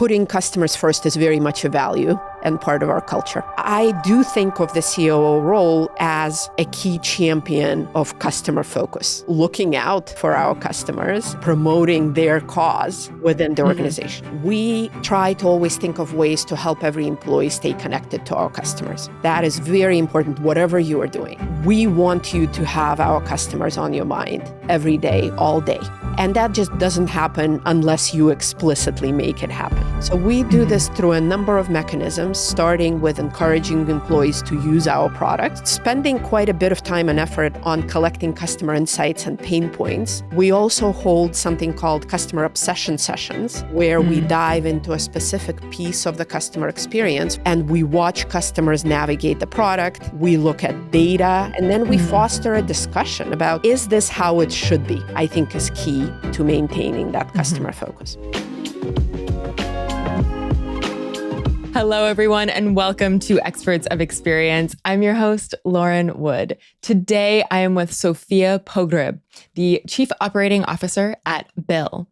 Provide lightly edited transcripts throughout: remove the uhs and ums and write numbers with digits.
putting customers first is very much a value and part of our culture. I do think of the COO role as a key champion of customer focus, looking out for our customers, promoting their cause within the organization. We try to always think of ways to help every employee stay connected to our customers. That is very important, whatever you are doing. We want you to have our customers on your mind every day, all day. And that just doesn't happen unless you explicitly make it happen. So we do this through a number of mechanisms, starting with encouraging employees to use our product, spending quite a bit of time and effort on collecting customer insights and pain points. We also hold something called customer obsession sessions, where we dive into a specific piece of the customer experience and we watch customers navigate the product. We look at data, and then we foster a discussion about, is this how it should be? I think is key to maintaining that customer focus. Hello, everyone, and welcome to Experts of Experience. I'm your host, Lauren Wood. Today, I am with Sofya Pogreb, the Chief Operating Officer at Bill.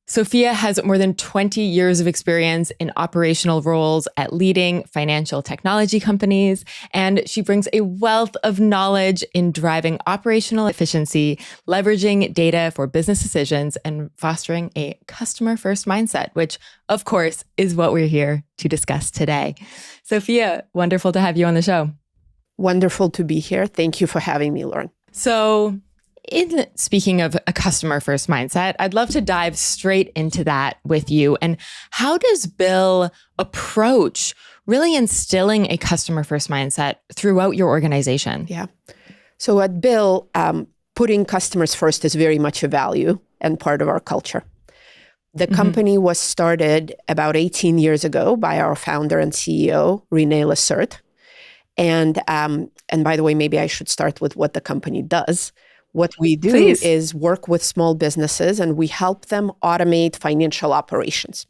Sofya has more than 20 years of experience in operational roles at leading financial technology companies, and she brings a wealth of knowledge in driving operational efficiency, leveraging data for business decisions, and fostering a customer-first mindset, which, of course, is what we're here to discuss today. Sofya, wonderful to have you on the show. Wonderful to be here. Thank you for having me, Lauren. So, speaking of a customer-first mindset, I'd love to dive straight into that with you. And how does Bill approach really instilling a customer-first mindset throughout your organization? Yeah. So at Bill, putting customers first is very much a value and part of our culture. The company was started about 18 years ago by our founder and CEO, Renee Lessert. And by the way, maybe I should start with what the company does. What we do is work with small businesses and we help them automate financial operations.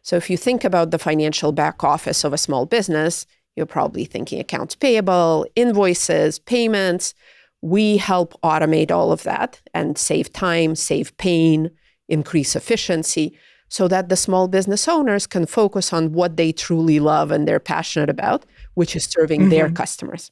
So if you think about the financial back office of a small business, you're probably thinking accounts payable, invoices, payments. We help automate all of that and save time, save pain, increase efficiency so that the small business owners can focus on what they truly love and they're passionate about, which is serving their customers.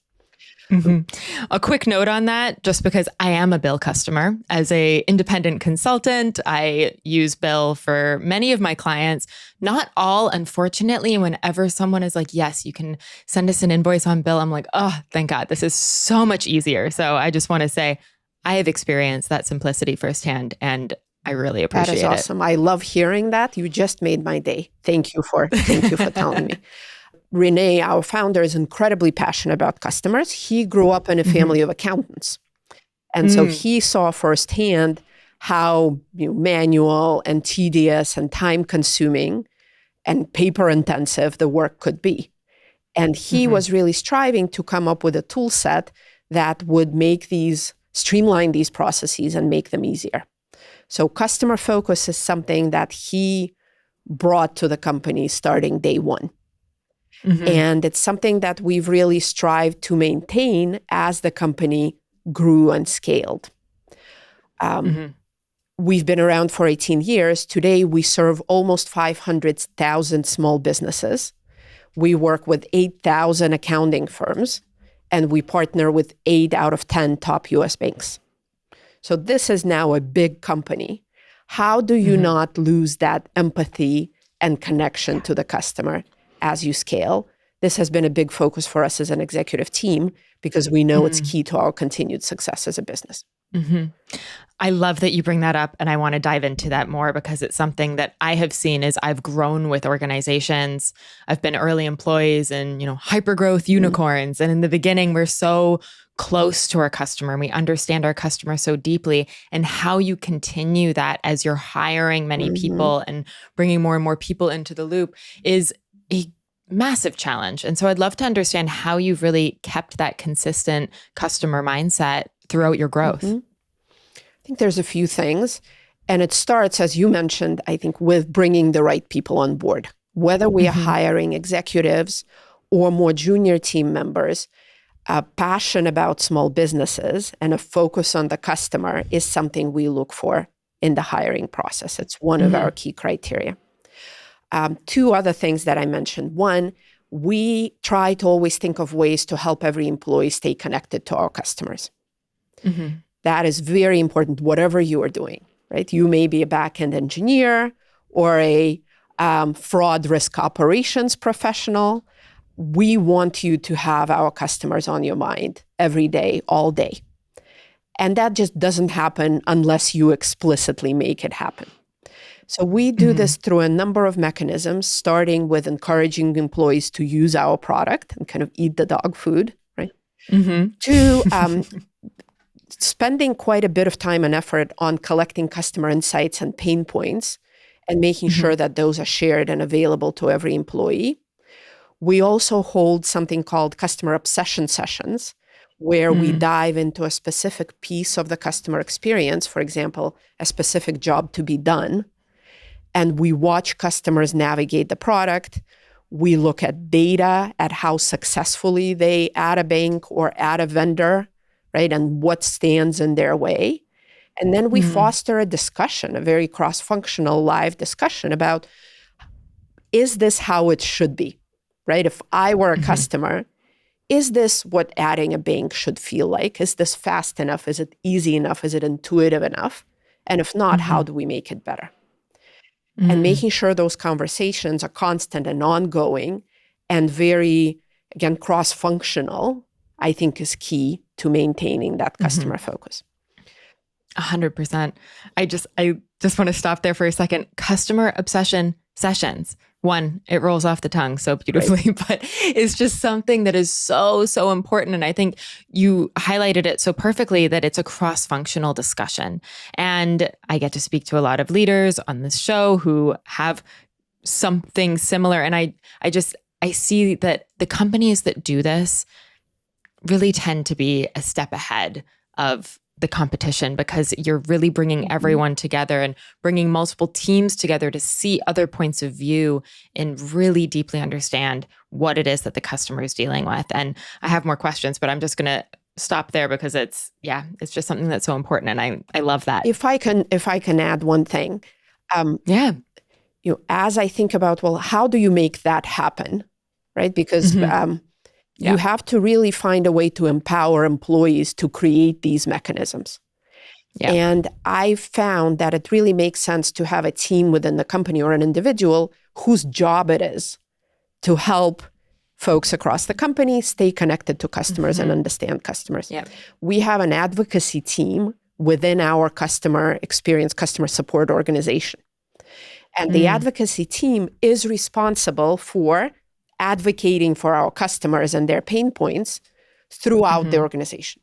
A quick note on that, just because I am a Bill customer. As an independent consultant, I use Bill for many of my clients. Not all, unfortunately. Whenever someone is like, yes, you can send us an invoice on Bill, I'm like, oh, thank God, this is so much easier. So I just want to say I have experienced that simplicity firsthand, and I really appreciate it. That is awesome. I love hearing that. You just made my day. Thank you for telling me. Renee, our founder, is incredibly passionate about customers. He grew up in a family of accountants. And so he saw firsthand how manual and tedious and time-consuming and paper-intensive the work could be. And he was really striving to come up with a tool set that would streamline these processes and make them easier. So customer focus is something that he brought to the company starting day one. And it's something that we've really strived to maintain as the company grew and scaled. We've been around for 18 years. Today, we serve almost 500,000 small businesses. We work with 8,000 accounting firms, and we partner with 8 out of 10 top US banks. So this is now a big company. How do you not lose that empathy and connection to the customer as you scale? This has been a big focus for us as an executive team because we know it's key to our continued success as a business. I love that you bring that up, and I want to dive into that more because it's something that I have seen as I've grown with organizations. I've been early employees and, hyper-growth unicorns. And in the beginning, we're so close to our customer and we understand our customer so deeply, and how you continue that as you're hiring many people and bringing more and more people into the loop is a massive challenge. And so I'd love to understand how you've really kept that consistent customer mindset throughout your growth. I think there's a few things. And it starts, as you mentioned, I think, with bringing the right people on board. Whether we are hiring executives or more junior team members, a passion about small businesses and a focus on the customer is something we look for in the hiring process. It's one of our key criteria. Two other things that I mentioned. One, we try to always think of ways to help every employee stay connected to our customers. Mm-hmm. That is very important, whatever you are doing, right? You may be a back-end engineer or a fraud risk operations professional. We want you to have our customers on your mind every day, all day. And that just doesn't happen unless you explicitly make it happen. So we do this through a number of mechanisms, starting with encouraging employees to use our product and kind of eat the dog food, right? To spending quite a bit of time and effort on collecting customer insights and pain points and making sure that those are shared and available to every employee. We also hold something called customer obsession sessions, where we dive into a specific piece of the customer experience, for example, a specific job to be done. And we watch customers navigate the product. We look at data, at how successfully they add a bank or add a vendor, right? And what stands in their way. And then we foster a discussion, a very cross-functional live discussion about, is this how it should be, right? If I were a customer, is this what adding a bank should feel like? Is this fast enough? Is it easy enough? Is it intuitive enough? And if not, how do we make it better? And making sure those conversations are constant and ongoing and very, again, cross-functional, I think is key to maintaining that customer focus. 100%. I just want to stop there for a second. Customer obsession sessions. One, it rolls off the tongue so beautifully, but it's just something that is so, so important. And I think you highlighted it so perfectly that it's a cross-functional discussion. And I get to speak to a lot of leaders on this show who have something similar. And I see that the companies that do this really tend to be a step ahead of the competition, because you're really bringing everyone together and bringing multiple teams together to see other points of view and really deeply understand what it is that the customer is dealing with. And I have more questions, but I'm just going to stop there because it's just something that's so important. And I love that. If I can add one thing. As I think about, well, how do you make that happen? Right? Because you have to really find a way to empower employees to create these mechanisms. Yeah. And I found that it really makes sense to have a team within the company or an individual whose job it is to help folks across the company stay connected to customers and understand customers. Yeah. We have an advocacy team within our customer experience, customer support organization. And the advocacy team is responsible for advocating for our customers and their pain points throughout the organization.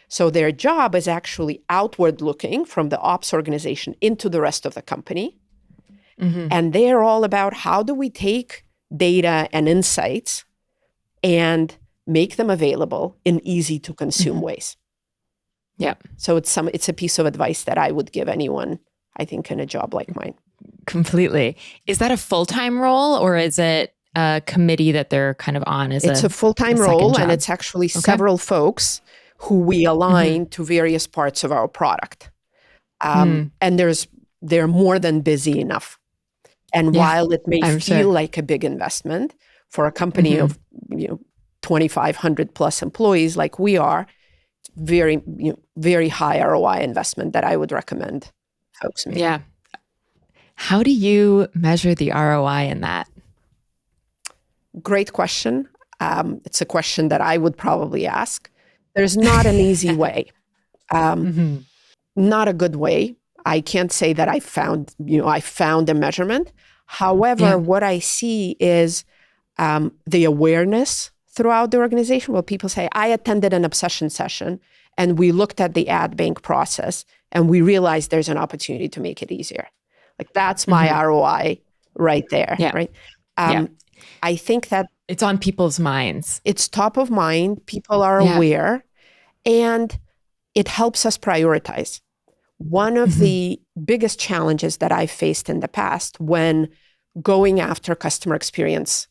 So their job is actually outward looking from the ops organization into the rest of the company. And they're all about, how do we take data and insights and make them available in easy to consume ways. Yeah. So it's a piece of advice that I would give anyone, I think, in a job like mine. Completely. Is that a full-time role, or is it a committee that they're kind of on as It's a full-time role, and it's actually several folks who we align to various parts of our product. And they're more than busy enough. And while it may feel like a big investment for a company of 2,500 plus employees like we are, very, very high ROI investment that I would recommend folks make. Yeah. How do you measure the ROI in that? Great question. It's a question that I would probably ask. There's not an easy way. Not a good way. I can't say that I found a measurement. However, what I see is the awareness throughout the organization. Well, people say, I attended an obsession session and we looked at the ad bank process and we realized there's an opportunity to make it easier. Like, that's my ROI right there, right? I think that it's on people's minds. It's top of mind. People are aware, and it helps us prioritize. One of the biggest challenges that I've faced in the past when going after customer experience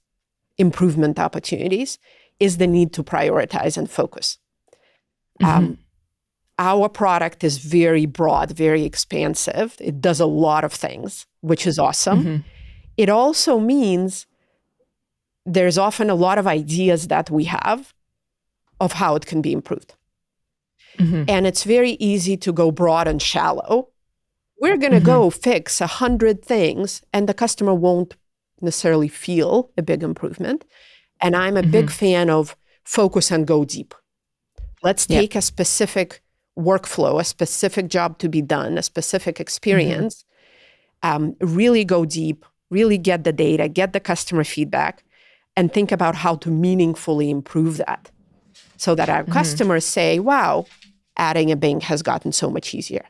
improvement opportunities is the need to prioritize and focus. Our product is very broad, very expansive. It does a lot of things, which is awesome. It also means there's often a lot of ideas that we have of how it can be improved. And it's very easy to go broad and shallow. We're going to go fix 100 things and the customer won't necessarily feel a big improvement. And I'm a big fan of focus and go deep. Let's take a specific workflow, a specific job to be done, a specific experience, really go deep, really get the data, get the customer feedback, and think about how to meaningfully improve that so that our customers say, wow, adding a bank has gotten so much easier.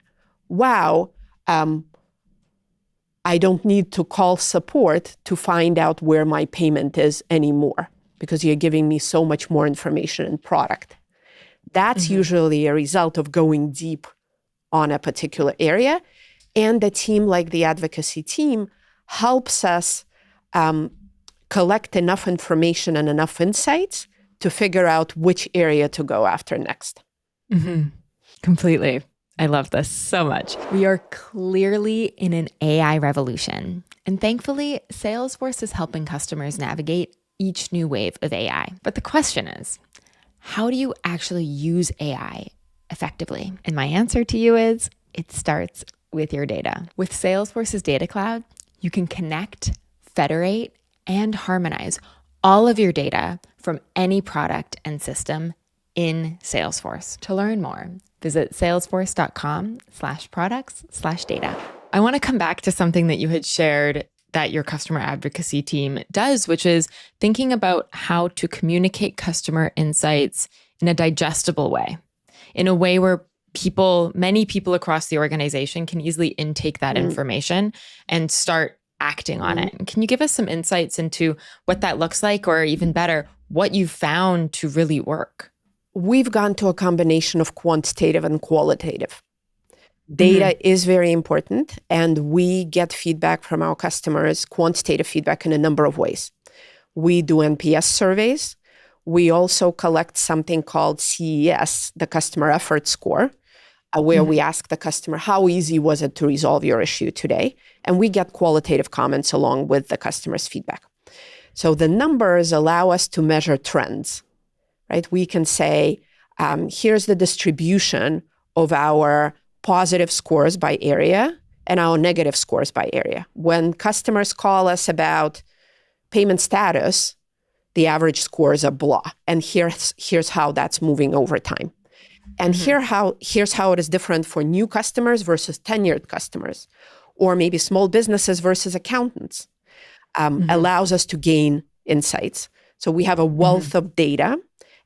Wow, I don't need to call support to find out where my payment is anymore because you're giving me so much more information and product. That's usually a result of going deep on a particular area. And a team like the advocacy team helps us collect enough information and enough insights to figure out which area to go after next. Completely. I love this so much. We are clearly in an AI revolution. And thankfully, Salesforce is helping customers navigate each new wave of AI. But the question is, how do you actually use AI effectively? And my answer to you is, it starts with your data. With Salesforce's Data Cloud, you can connect, federate, and harmonize all of your data from any product and system in Salesforce. To learn more, visit salesforce.com/products/data. I want to come back to something that you had shared that your customer advocacy team does, which is thinking about how to communicate customer insights in a digestible way, in a way where many people across the organization can easily intake that information and start acting on it. Can you give us some insights into what that looks like, or even better, what you've found to really work? We've gone to a combination of quantitative and qualitative. Data is very important, and we get feedback from our customers, quantitative feedback in a number of ways. We do NPS surveys. We also collect something called CES, the Customer Effort Score, where we ask the customer, how easy was it to resolve your issue today? And we get qualitative comments along with the customer's feedback. So the numbers allow us to measure trends, right? We can say, here's the distribution of our positive scores by area and our negative scores by area. When customers call us about payment status, the average scores are blah. And here's how that's moving over time. And here's how it is different for new customers versus tenured customers, or maybe small businesses versus accountants. Allows us to gain insights. So we have a wealth of data,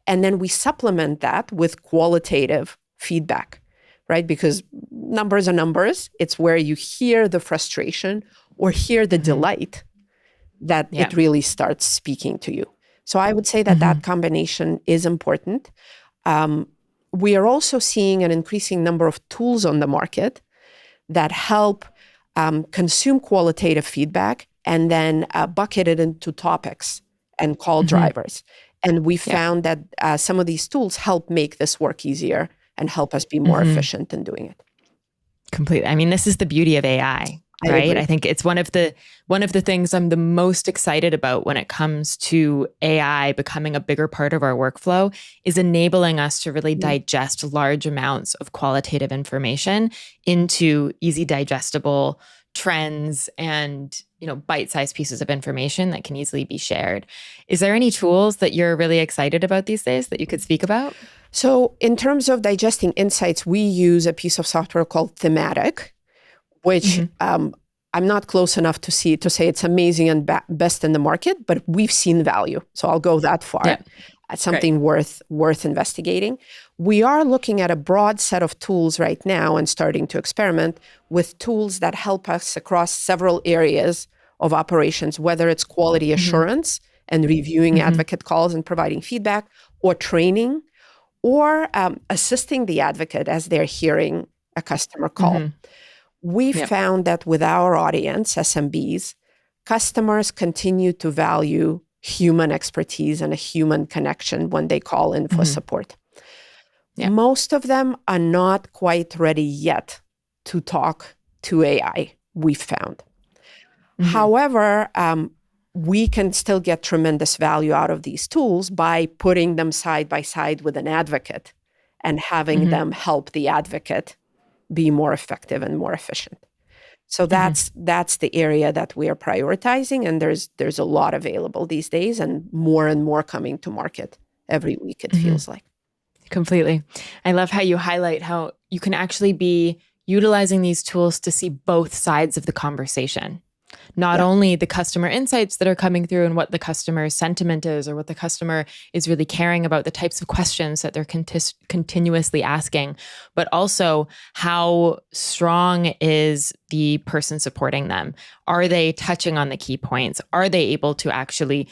and then we supplement that with qualitative feedback, right? Because numbers are numbers. It's where you hear the frustration or hear the delight that it really starts speaking to you. So I would say that that combination is important. We are also seeing an increasing number of tools on the market that help consume qualitative feedback and then bucket it into topics and call drivers. And we found that some of these tools help make this work easier and help us be more efficient in doing it. Completely. I mean, this is the beauty of AI, right? I think it's one of the things I'm the most excited about when it comes to AI becoming a bigger part of our workflow is enabling us to really digest large amounts of qualitative information into easy digestible trends and, bite-sized pieces of information that can easily be shared. Is there any tools that you're really excited about these days that you could speak about? So in terms of digesting insights, we use a piece of software called Thematic, which I'm not close enough to say it's amazing and best in the market, but we've seen value. So I'll go that far. Yeah. It's something worth investigating. We are looking at a broad set of tools right now and starting to experiment with tools that help us across several areas of operations, whether it's quality assurance and reviewing advocate calls and providing feedback, or training, or assisting the advocate as they're hearing a customer call. We found that with our audience, SMBs, customers continue to value human expertise and a human connection when they call in for support. Most of them are not quite ready yet to talk to AI, we've found. However, we can still get tremendous value out of these tools by putting them side by side with an advocate and having them help the advocate be more effective and more efficient. So that's the area that we are prioritizing, and there's a lot available these days, and more coming to market every week, it feels like. Completely. I love how you highlight how you can actually be utilizing these tools to see both sides of the conversation. Not only the customer insights that are coming through and what the customer's sentiment is or what the customer is really caring about, the types of questions that they're continuously asking, but also how strong is the person supporting them? Are they touching on the key points? Are they able to actually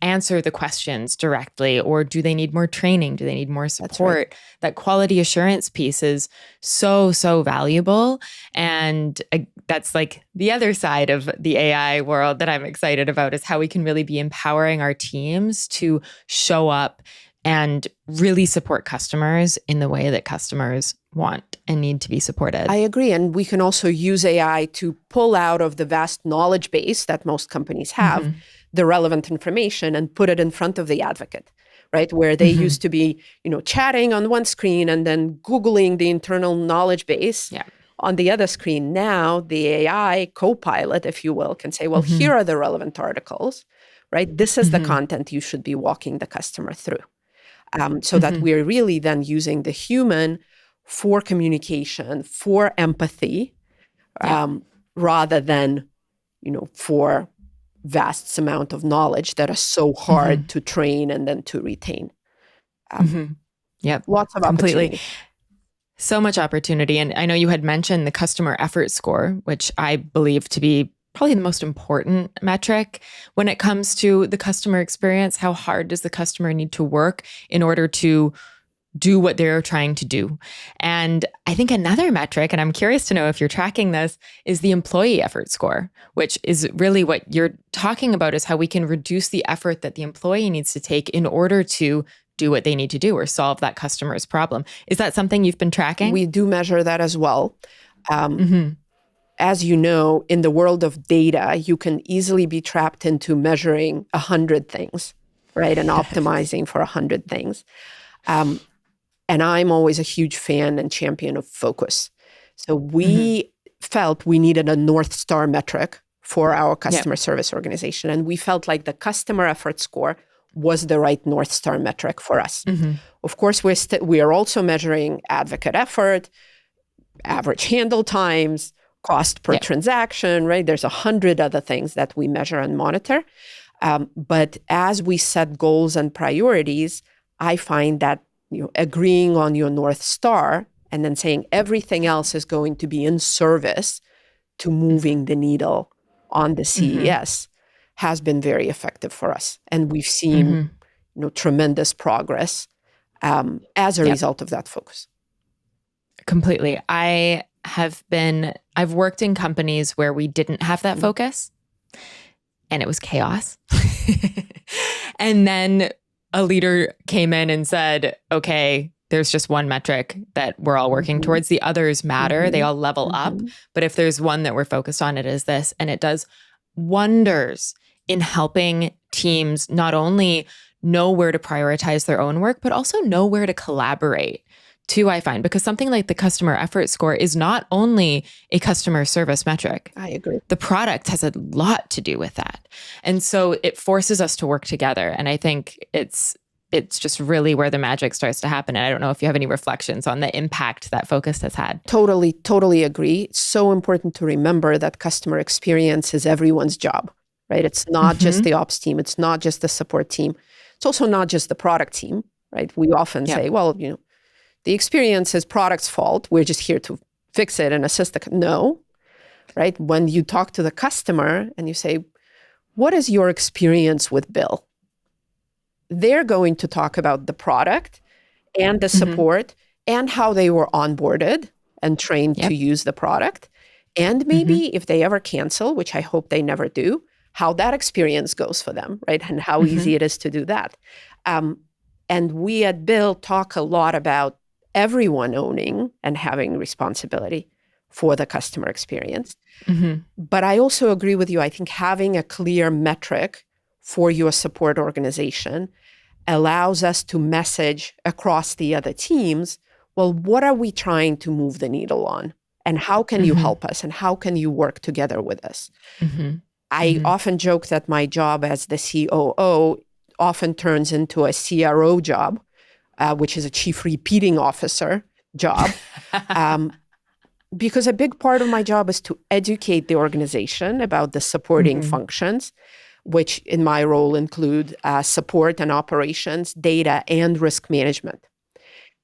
answer the questions directly, or do they need more training? Do they need more support? Right. That quality assurance piece is so valuable. And that's like the other side of the AI world that I'm excited about, is how we can really be empowering our teams to show up and really support customers in the way that customers want and need to be supported. I agree. And we can also use AI to pull out of the vast knowledge base that most companies have the relevant information and put it in front of the advocate, right? Where they used to be, chatting on one screen and then Googling the internal knowledge base on the other screen. Now the AI co-pilot, if you will, can say, well, here are the relevant articles, right? This is the content you should be walking the customer through. So that we're really then using the human for communication, for empathy, rather than, for vast amount of knowledge that are so hard to train and then to retain. Lots of opportunity. So much opportunity. And I know you had mentioned the customer effort score, which I believe to be probably the most important metric when it comes to the customer experience. How hard does the customer need to work in order to do what they're trying to do? And I think another metric, and I'm curious to know if you're tracking this, is the employee effort score, which is really what you're talking about, is how we can reduce the effort that the employee needs to take in order to do what they need to do or solve that customer's problem. Is that something you've been tracking? We do measure that as well. As you know, in the world of data, you can easily be trapped into measuring 100 things, right? And optimizing for 100 things. And I'm always a huge fan and champion of focus. So we felt we needed a North Star metric for our customer service organization. And we felt like the customer effort score was the right North Star metric for us. Of course, we are also measuring advocate effort, average handle times, cost per transaction, right? There's 100 other things that we measure and monitor. But as we set goals and priorities, I find that agreeing on your North Star and then saying everything else is going to be in service to moving the needle on the CES has been very effective for us. And we've seen tremendous progress as a result of that focus. Completely. I've worked in companies where we didn't have that focus and it was chaos. And then a leader came in and said, okay, there's just one metric that we're all working towards. The others matter. They all level up. But if there's one that we're focused on, it is this. And it does wonders in helping teams not only know where to prioritize their own work, but also know where to collaborate too, I find. Because something like the customer effort score is not only a customer service metric. I agree. The product has a lot to do with that. And so it forces us to work together. And I think it's just really where the magic starts to happen. And I don't know if you have any reflections on the impact that focus has had. Totally agree. It's so important to remember that customer experience is everyone's job, right? It's not just the ops team. It's not just the support team. It's also not just the product team, right? We often say, well, the experience is product's fault. We're just here to fix it and assist no, right? When you talk to the customer and you say, what is your experience with Bill? They're going to talk about the product and the support and how they were onboarded and trained to use the product. And maybe if they ever cancel, which I hope they never do, how that experience goes for them, right? And how easy it is to do that. And we at Bill talk a lot about everyone owning and having responsibility for the customer experience. Mm-hmm. But I also agree with you. I think having a clear metric for your support organization allows us to message across the other teams, well, what are we trying to move the needle on? And how can you help us? And how can you work together with us? Mm-hmm. I often joke that my job as the COO often turns into a CRO job, which is a chief repeating officer job. Because a big part of my job is to educate the organization about the supporting functions, which in my role include support and operations, data, and risk management.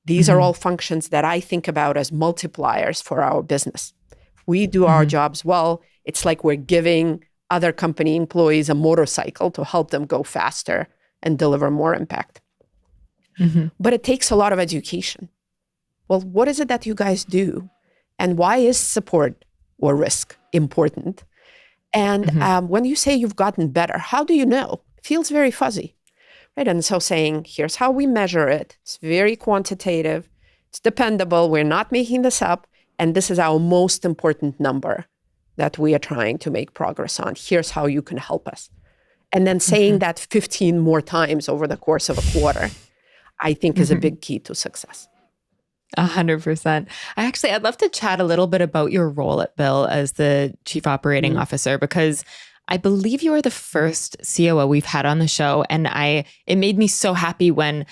These are all functions that I think about as multipliers for our business. If we do our jobs well, it's like we're giving other company employees a motorcycle to help them go faster and deliver more impact. But it takes a lot of education. Well, what is it that you guys do? And why is support or risk important? And when you say you've gotten better, how do you know? It feels very fuzzy, right? And so saying, here's how we measure it. It's very quantitative. It's dependable. We're not making this up. And this is our most important number that we are trying to make progress on. Here's how you can help us. And then saying that 15 more times over the course of a quarter, I think is a big key to success. 100%. I'd love to chat a little bit about your role at Bill as the Chief Operating Officer, because I believe you are the first COO we've had on the show. And it made me so happy when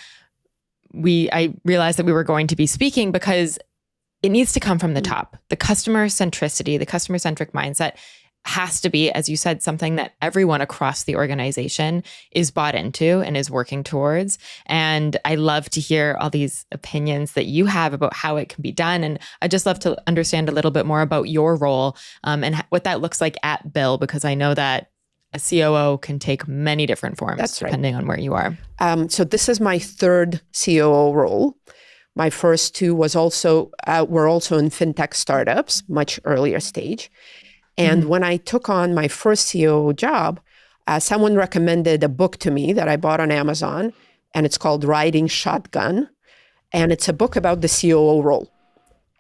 I realized that we were going to be speaking, because it needs to come from the top. The customer centricity, the customer centric mindset has to be, as you said, something that everyone across the organization is bought into and is working towards. And I love to hear all these opinions that you have about how it can be done. And I just love to understand a little bit more about your role and what that looks like at Bill, because I know that a COO can take many different forms depending on where you are. So this is my third COO role. My first two were also in fintech startups, much earlier stage. And when I took on my first COO job, someone recommended a book to me that I bought on Amazon, and it's called Riding Shotgun. And it's a book about the COO role.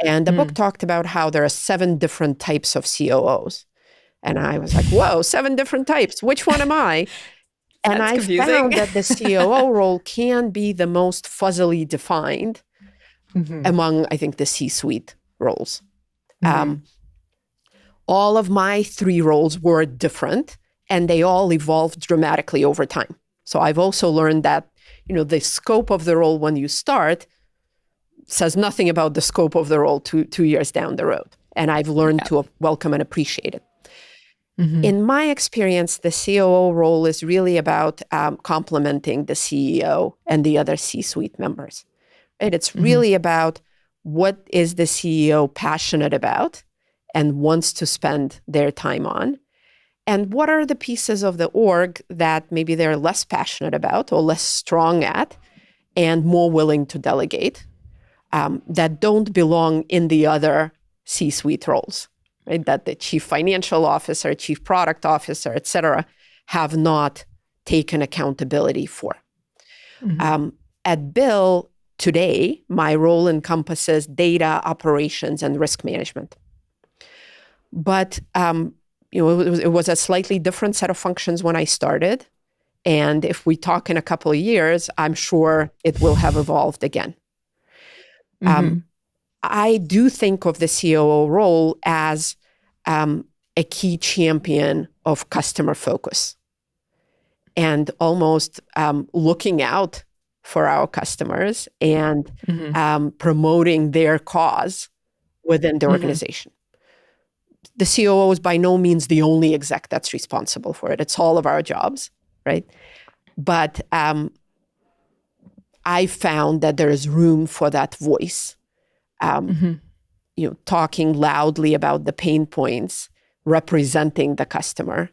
And the book talked about how there are 7 different types of COOs. And I was like, whoa, 7 different types. Which one am I? And I found that the COO role can be the most fuzzily defined among, I think, the C-suite roles. All of my 3 roles were different, and they all evolved dramatically over time. So I've also learned that, the scope of the role when you start says nothing about the scope of the role two years down the road. And I've learned to welcome and appreciate it. In my experience, the COO role is really about complementing the CEO and the other C-suite members. Right? It's really about what is the CEO passionate about and wants to spend their time on, and what are the pieces of the org that maybe they're less passionate about or less strong at and more willing to delegate, that don't belong in the other C-suite roles, right? That the chief financial officer, chief product officer, et cetera, have not taken accountability for. At Bill today, my role encompasses data, operations, and risk management. But it was a slightly different set of functions when I started. And if we talk in a couple of years, I'm sure it will have evolved again. I do think of the COO role as a key champion of customer focus and almost looking out for our customers and promoting their cause within the organization. The COO is by no means the only exec that's responsible for it. It's all of our jobs, right? But I found that there is room for that voice, talking loudly about the pain points, representing the customer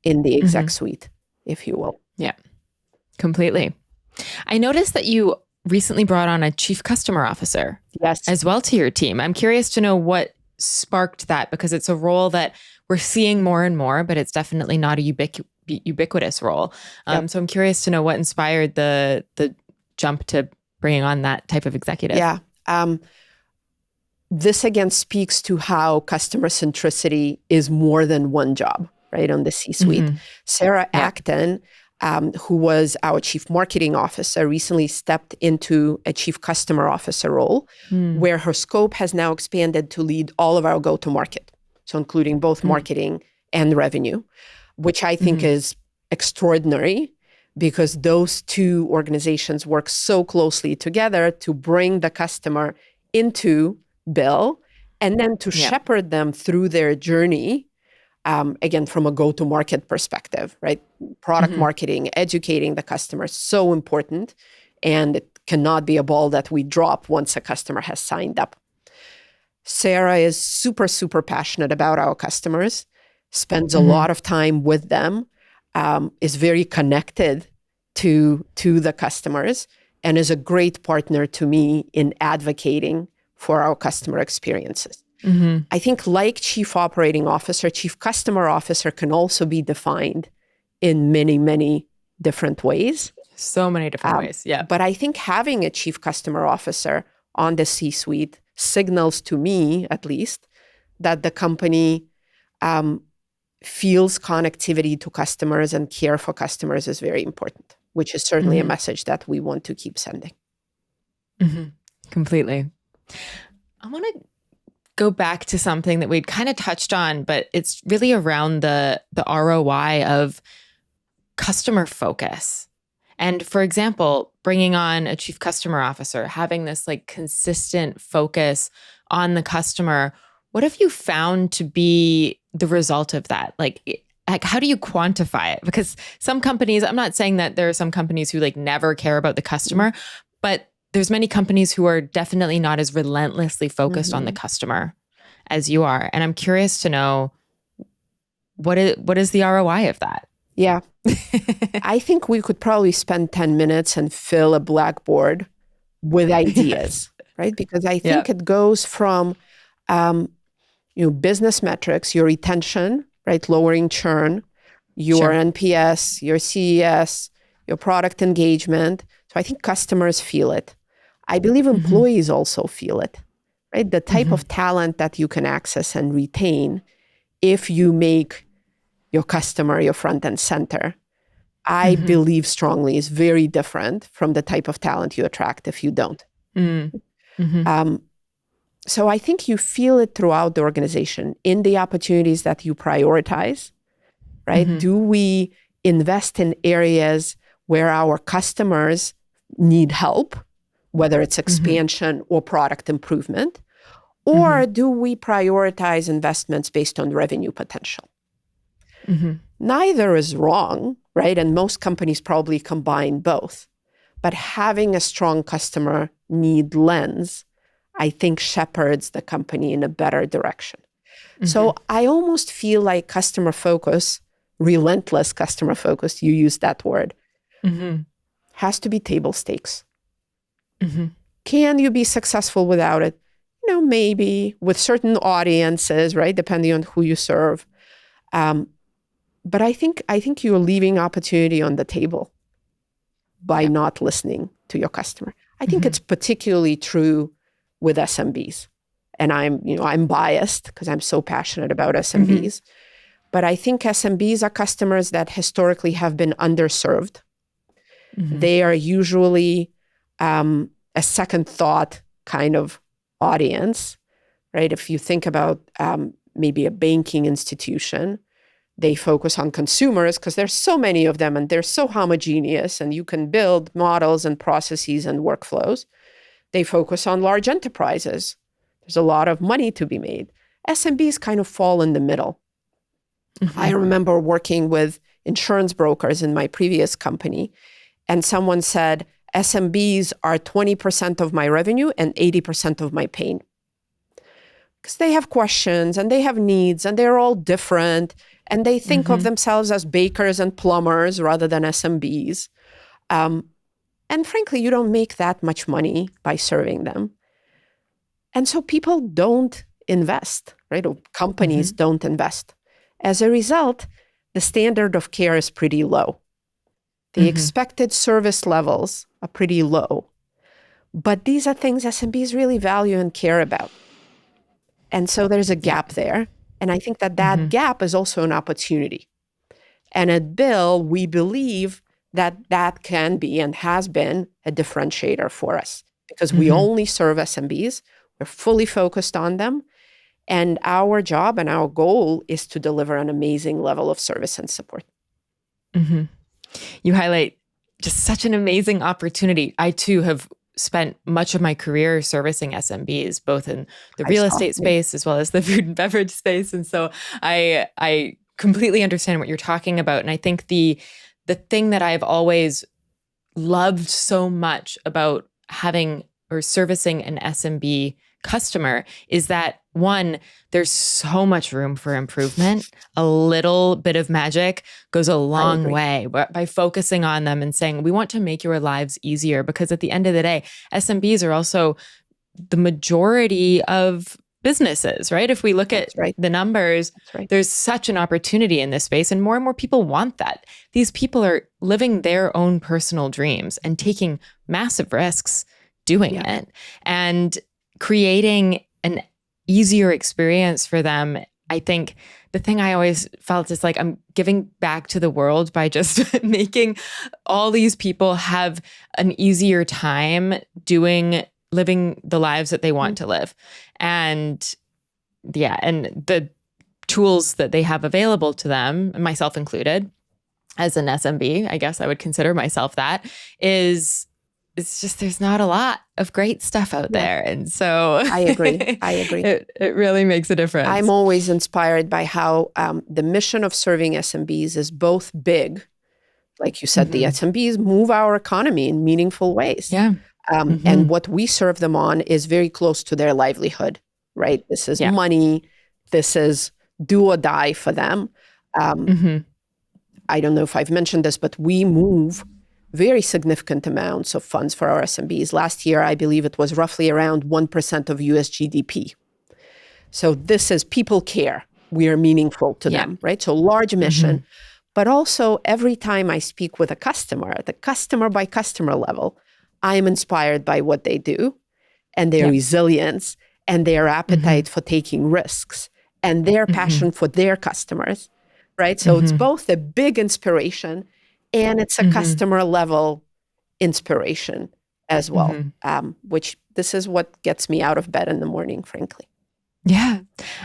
in the exec suite, if you will. Yeah, completely. I noticed that you recently brought on a chief customer officer as well to your team. I'm curious to know what sparked that, because it's a role that we're seeing more and more, but it's definitely not a ubiquitous role. So I'm curious to know what inspired the jump to bringing on that type of executive. Yeah. this again speaks to how customer centricity is more than one job, right, on the C-suite. Sarah Acton, who was our chief marketing officer, recently stepped into a chief customer officer role, where her scope has now expanded to lead all of our go-to-market, so including both marketing and revenue, which I think is extraordinary because those two organizations work so closely together to bring the customer into Bill and then to shepherd them through their journey. Again, from a go-to-market perspective, right? Product marketing, educating the customer is so important, and it cannot be a ball that we drop once a customer has signed up. Sarah is super, super passionate about our customers, spends a lot of time with them, is very connected to the customers, and is a great partner to me in advocating for our customer experiences. I think like chief operating officer, chief customer officer can also be defined in many, many different ways. So many different ways, yeah. But I think having a chief customer officer on the C-suite signals to me, at least, that the company feels connectivity to customers and care for customers is very important, which is certainly a message that we want to keep sending. Completely. I want to go back to something that we'd kind of touched on, but it's really around the ROI of customer focus. And for example, bringing on a chief customer officer, having this like consistent focus on the customer, what have you found to be the result of that? Like how do you quantify it? Because some companies, I'm not saying that there are some companies who like never care about the customer, but there's many companies who are definitely not as relentlessly focused on the customer as you are. And I'm curious to know what is the ROI of that? Yeah. I think we could probably spend 10 minutes and fill a blackboard with ideas, right? Because I think it goes from business metrics, your retention, right? Lowering churn, your NPS, your CES, your product engagement. So I think customers feel it. I believe employees also feel it, right? The type of talent that you can access and retain if you make your customer your front and center, I believe strongly is very different from the type of talent you attract if you don't. So I think you feel it throughout the organization in the opportunities that you prioritize, right? Do we invest in areas where our customers need help, whether it's expansion or product improvement, or do we prioritize investments based on revenue potential? Neither is wrong, right? And most companies probably combine both. But having a strong customer need lens, I think, shepherds the company in a better direction. So I almost feel like customer focus, relentless customer focus, you use that word, has to be table stakes. Can you be successful without it? Maybe with certain audiences, right? Depending on who you serve. But I think you're leaving opportunity on the table by not listening to your customer. I think it's particularly true with SMBs. And I'm biased because I'm so passionate about SMBs. But I think SMBs are customers that historically have been underserved. They are usually a second thought kind of audience, right? If you think about maybe a banking institution, they focus on consumers because there's so many of them and they're so homogeneous and you can build models and processes and workflows. They focus on large enterprises. There's a lot of money to be made. SMBs kind of fall in the middle. I remember working with insurance brokers in my previous company, and someone said, SMBs are 20% of my revenue and 80% of my pain. Because they have questions and they have needs and they're all different. And they think of themselves as bakers and plumbers rather than SMBs. And frankly, you don't make that much money by serving them. And so people don't invest, right? Or companies don't invest. As a result, the standard of care is pretty low. The expected service levels are pretty low. But these are things SMBs really value and care about. And so there's a gap there. And I think that that gap is also an opportunity. And at Bill, we believe that that can be and has been a differentiator for us because we only serve SMBs. We're fully focused on them. And our job and our goal is to deliver an amazing level of service and support. You highlight just such an amazing opportunity. I too have spent much of my career servicing SMBs, both in the real estate space as well as the food and beverage space. And so I completely understand what you're talking about. And I think the thing that I've always loved so much about having or servicing an SMB customer is that, one, there's so much room for improvement. A little bit of magic goes a long way by focusing on them and saying, we want to make your lives easier, because at the end of the day, SMBs are also the majority of businesses, right? If we look at the numbers, there's such an opportunity in this space, and more people want that. These people are living their own personal dreams and taking massive risks doing it, and creating an easier experience for them. I think the thing I always felt is like I'm giving back to the world by just making all these people have an easier time living the lives that they want to live. And and the tools that they have available to them, myself included, as an SMB, I guess I would consider myself that, it's just there's not a lot of great stuff out there. And so I agree. It really makes a difference. I'm always inspired by how the mission of serving SMBs is both big. Like you said, the SMBs move our economy in meaningful ways. And what we serve them on is very close to their livelihood, right? This is money. This is do or die for them. I don't know if I've mentioned this, but we move very significant amounts of funds for our SMBs. Last year, I believe it was roughly around 1% of US GDP. So this is people care. We are meaningful to them, right? So large mission. But also every time I speak with a customer, at the customer by customer level, I am inspired by what they do and their resilience and their appetite for taking risks and their passion for their customers, right? So it's both a big inspiration and it's a customer level inspiration as well, which this is what gets me out of bed in the morning, frankly. Yeah.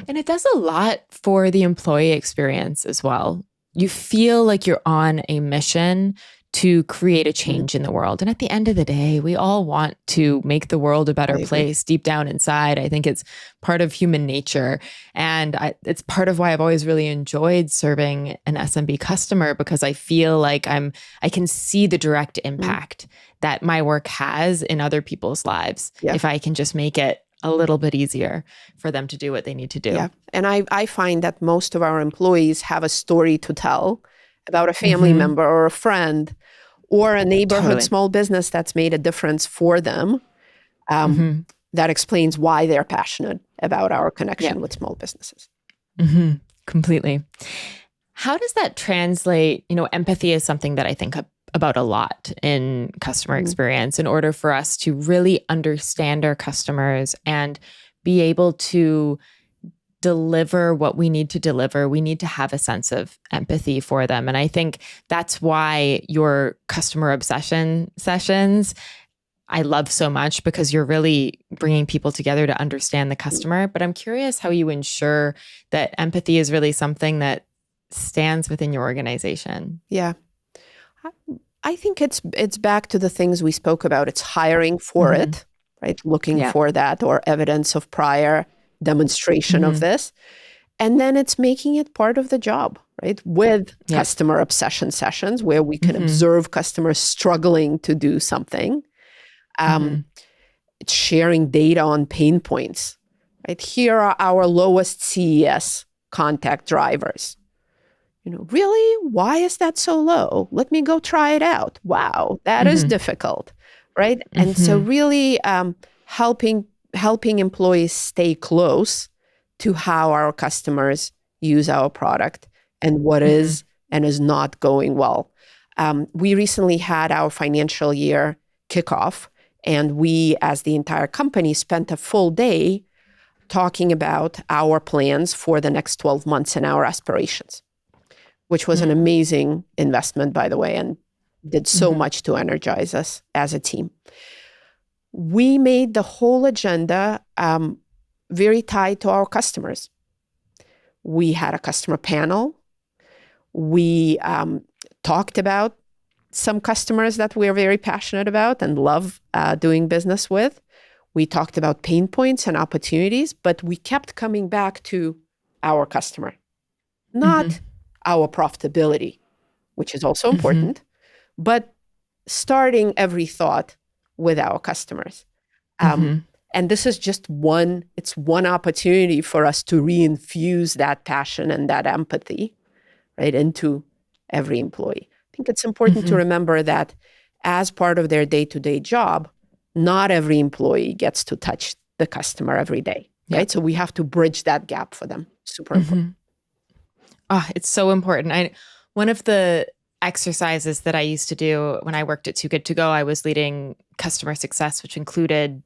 And it does a lot for the employee experience as well. You feel like you're on a mission to create a change in the world. And at the end of the day, we all want to make the world a better place deep down inside. I think it's part of human nature. And it's part of why I've always really enjoyed serving an SMB customer, because I feel like I can see the direct impact that my work has in other people's lives if I can just make it a little bit easier for them to do what they need to do. Yeah. And I find that most of our employees have a story to tell about a family member or a friend or a neighborhood small business that's made a difference for them. That explains why they're passionate about our connection with small businesses. Completely. How does that translate? Empathy is something that I think about a lot in customer experience, in order for us to really understand our customers and be able to deliver what we need to deliver. We need to have a sense of empathy for them. And I think that's why your customer obsession sessions, I love so much, because you're really bringing people together to understand the customer. But I'm curious how you ensure that empathy is really something that stands within your organization. Yeah. I think it's back to the things we spoke about. It's hiring for it, right? Looking for that or evidence of prior demonstration of this. And then it's making it part of the job, right? With customer obsession sessions where we can observe customers struggling to do something. It's sharing data on pain points, right? Here are our lowest CES contact drivers. Really? Why is that so low? Let me go try it out. Wow, that is difficult, right? And so really helping employees stay close to how our customers use our product and what is and is not going well. We recently had our financial year kickoff, and we, as the entire company, spent a full day talking about our plans for the next 12 months and our aspirations, which was an amazing investment, by the way, and did so much to energize us as a team. We made the whole agenda very tied to our customers. We had a customer panel. We talked about some customers that we're very passionate about and love doing business with. We talked about pain points and opportunities, but we kept coming back to our customer, not our profitability, which is also important, but starting every thought with our customers. And this is just one opportunity for us to reinfuse that passion and that empathy, right, into every employee. I think it's important to remember that as part of their day-to-day job, not every employee gets to touch the customer every day, right? So we have to bridge that gap for them. Super important. Oh, it's so important. One of the exercises that I used to do when I worked at Too Good To Go, I was leading customer success, which included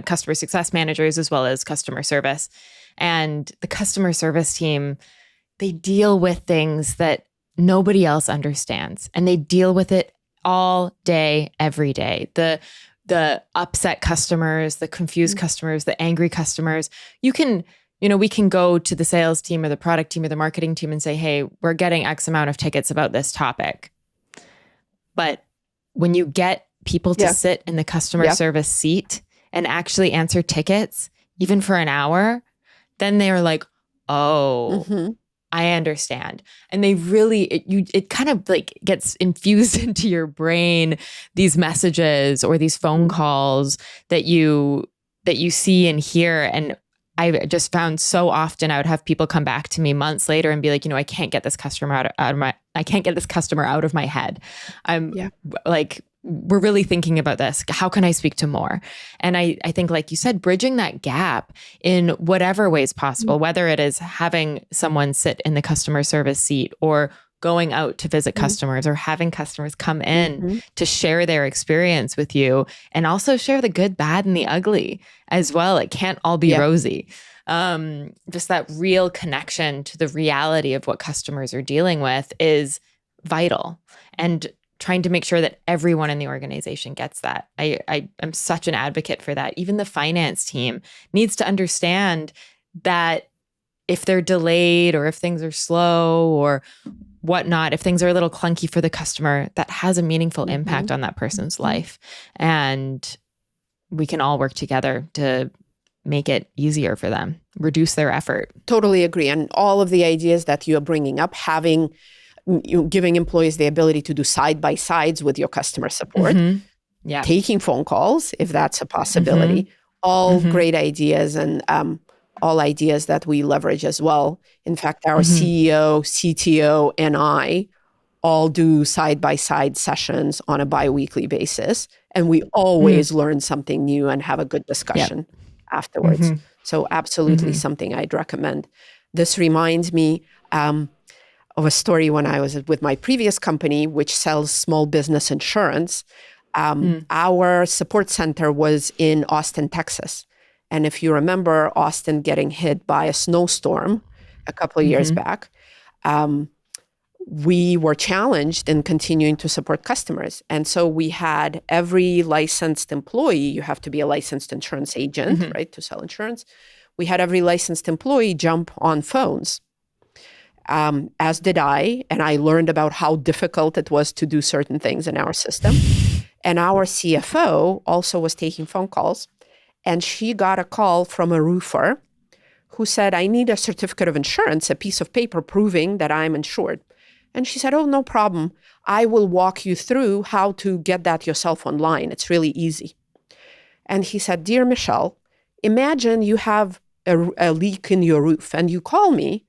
customer success managers as well as customer service. And the customer service team, they deal with things that nobody else understands. And they deal with it all day, every day. The upset customers, the confused customers, the angry customers. We can go to the sales team or the product team or the marketing team and say, hey, we're getting X amount of tickets about this topic. But when you get people to sit in the customer service seat and actually answer tickets, even for an hour, then they're like, oh, I understand. And they really, it kind of like gets infused into your brain, these messages or these phone calls that you see and hear. And I just found so often I would have people come back to me months later and be like, I can't get this customer out of my head. I'm like, we're really thinking about this. How can I speak to more? And I think, like you said, bridging that gap in whatever ways possible, whether it is having someone sit in the customer service seat or going out to visit customers or having customers come in to share their experience with you and also share the good, bad, and the ugly as well. It can't all be rosy. Just that real connection to the reality of what customers are dealing with is vital. And trying to make sure that everyone in the organization gets that. I am such an advocate for that. Even the finance team needs to understand that if they're delayed or if things are slow or whatnot, if things are a little clunky for the customer, that has a meaningful impact on that person's life. And we can all work together to make it easier for them, reduce their effort. Totally agree. And all of the ideas that you're bringing up, giving employees the ability to do side-by-sides with your customer support, taking phone calls, if that's a possibility, all great ideas and all ideas that we leverage as well. In fact, our CEO, CTO, and I all do side-by-side sessions on a bi-weekly basis. And we always learn something new and have a good discussion afterwards. So absolutely something I'd recommend. This reminds me of a story when I was with my previous company, which sells small business insurance. Our support center was in Austin, Texas. And if you remember Austin getting hit by a snowstorm a couple of years back, we were challenged in continuing to support customers. And so we had every licensed employee, you have to be a licensed insurance agent, right, to sell insurance. We had every licensed employee jump on phones. As did I, and I learned about how difficult it was to do certain things in our system. And our CFO also was taking phone calls, and she got a call from a roofer who said, I need a certificate of insurance, a piece of paper proving that I'm insured. And she said, oh, no problem. I will walk you through how to get that yourself online. It's really easy. And he said, dear Michelle, imagine you have a leak in your roof, and you call me,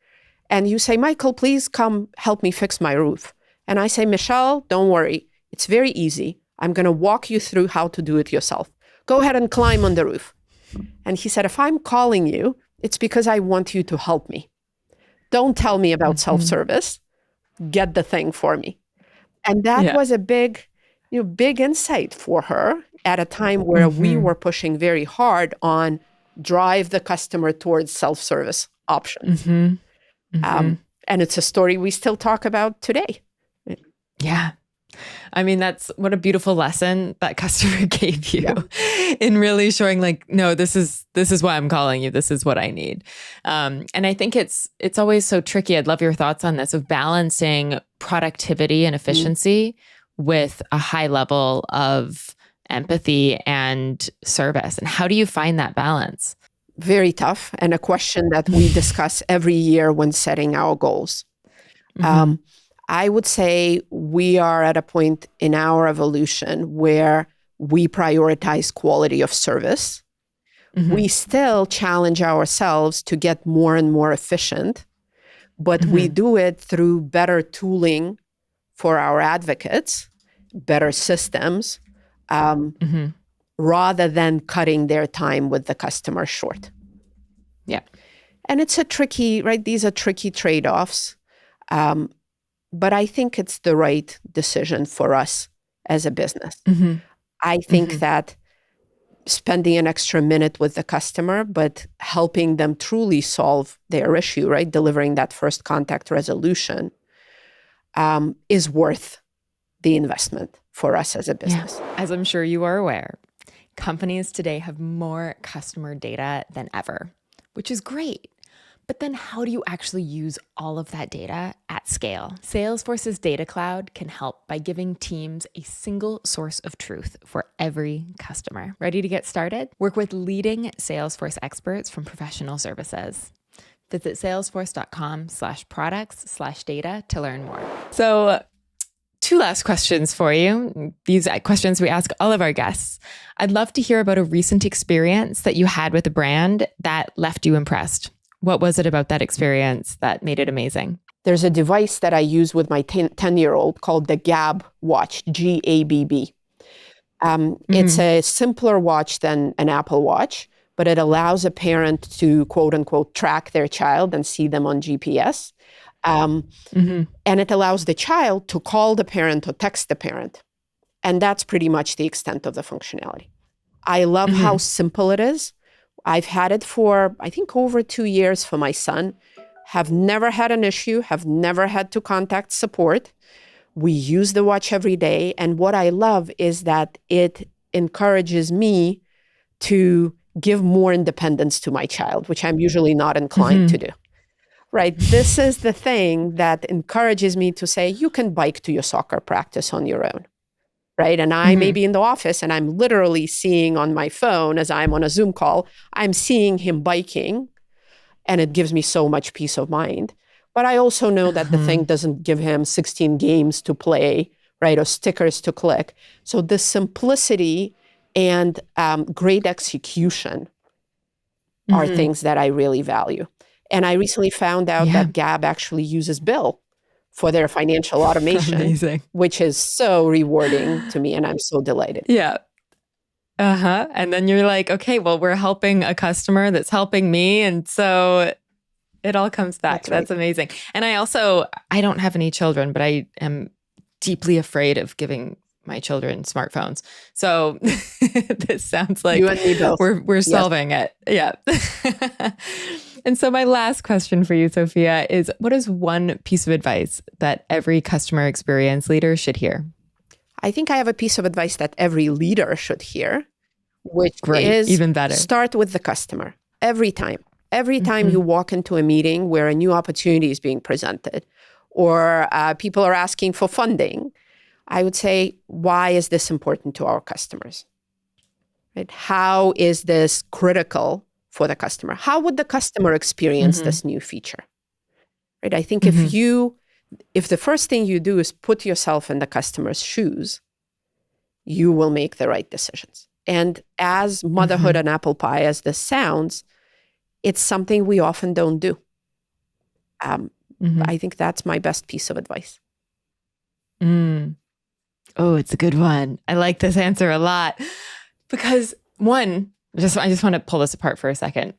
and you say, Michael, please come help me fix my roof. And I say, Michelle, don't worry. It's very easy. I'm going to walk you through how to do it yourself. Go ahead and climb on the roof. And he said, if I'm calling you, it's because I want you to help me. Don't tell me about self-service. Get the thing for me. And that was a big insight for her at a time where we were pushing very hard on drive the customer towards self-service options. And it's a story we still talk about today. Yeah. I mean, that's what a beautiful lesson that customer gave you in really showing like, no, this is why I'm calling you. This is what I need. And I think it's always so tricky. I'd love your thoughts on this, of balancing productivity and efficiency with a high level of empathy and service. And how do you find that balance? Very tough, and a question that we discuss every year when setting our goals. I would say we are at a point in our evolution where we prioritize quality of service. We still challenge ourselves to get more and more efficient, but we do it through better tooling for our advocates, better systems, rather than cutting their time with the customer short. Yeah. And it's a tricky, right? These are tricky trade-offs. But I think it's the right decision for us as a business. I think that spending an extra minute with the customer, but helping them truly solve their issue, right? Delivering that first contact resolution is worth the investment for us as a business. Yeah. As I'm sure you are aware, companies today have more customer data than ever, which is great. But then how do you actually use all of that data at scale? Salesforce's Data Cloud can help by giving teams a single source of truth for every customer. Ready to get started? Work with leading Salesforce experts from professional services. Visit salesforce.com/products/data to learn more. So, two last questions for you. These questions we ask all of our guests. I'd love to hear about a recent experience that you had with a brand that left you impressed. What was it about that experience that made it amazing? There's a device that I use with my 10-year-old called the Gabb watch, Gabb. It's a simpler watch than an Apple Watch, but it allows a parent to, quote unquote, track their child and see them on GPS. And it allows the child to call the parent or text the parent. And that's pretty much the extent of the functionality. I love how simple it is. I've had it for, I think, over 2 years for my son. Have never had an issue, have never had to contact support. We use the watch every day. And what I love is that it encourages me to give more independence to my child, which I'm usually not inclined to do. Right? This is the thing that encourages me to say, you can bike to your soccer practice on your own. Right? And I may be in the office and I'm literally seeing on my phone as I'm on a Zoom call, I'm seeing him biking, and it gives me so much peace of mind. But I also know that the thing doesn't give him 16 games to play, right? Or stickers to click. So the simplicity and great execution are things that I really value. And I recently found out that Gabb actually uses Bill for their financial automation, which is so rewarding to me, and I'm so delighted. Yeah. And then you're like, okay, well, we're helping a customer that's helping me. And so it all comes back. That's amazing. And I don't have any children, but I am deeply afraid of giving my children smartphones. So this sounds like you and me both. We're solving it. Yeah. And so my last question for you, Sofia, is what is one piece of advice that every customer experience leader should hear? I think I have a piece of advice that every leader should hear, which is even better. Start with the customer every time. Every time you walk into a meeting where a new opportunity is being presented or people are asking for funding, I would say, why is this important to our customers? Right? How is this critical for the customer? How would the customer experience this new feature? Right? I think if the first thing you do is put yourself in the customer's shoes, you will make the right decisions. And as motherhood and apple pie as this sounds, it's something we often don't do. I think that's my best piece of advice. Oh, it's a good one. I like this answer a lot because I just want to pull this apart for a second.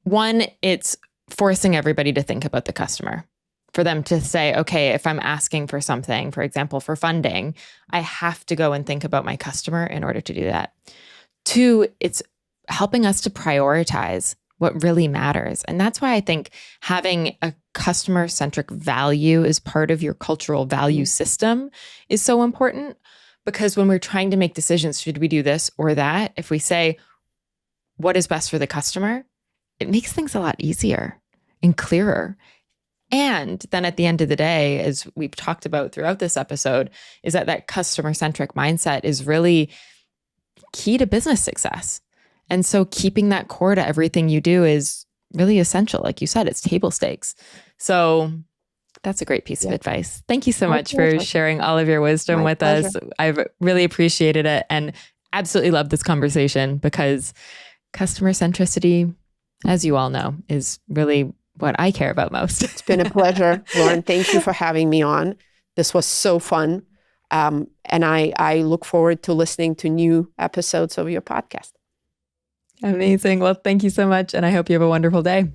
One, it's forcing everybody to think about the customer, for them to say, okay, if I'm asking for something, for example, for funding, I have to go and think about my customer in order to do that. Two, it's helping us to prioritize what really matters. And that's why I think having a customer-centric value as part of your cultural value system is so important. Because when we're trying to make decisions, should we do this or that? If we say, what is best for the customer? It makes things a lot easier and clearer. And then at the end of the day, as we've talked about throughout this episode, is that customer-centric mindset is really key to business success. And so keeping that core to everything you do is really essential. Like you said, it's table stakes. So that's a great piece of advice. Thank you so much for sharing all of your wisdom with us. I've really appreciated it and absolutely love this conversation because customer centricity, as you all know, is really what I care about most. It's been a pleasure, Lauren. Thank you for having me on. This was so fun. And I look forward to listening to new episodes of your podcast. Amazing. Well, thank you so much. And I hope you have a wonderful day.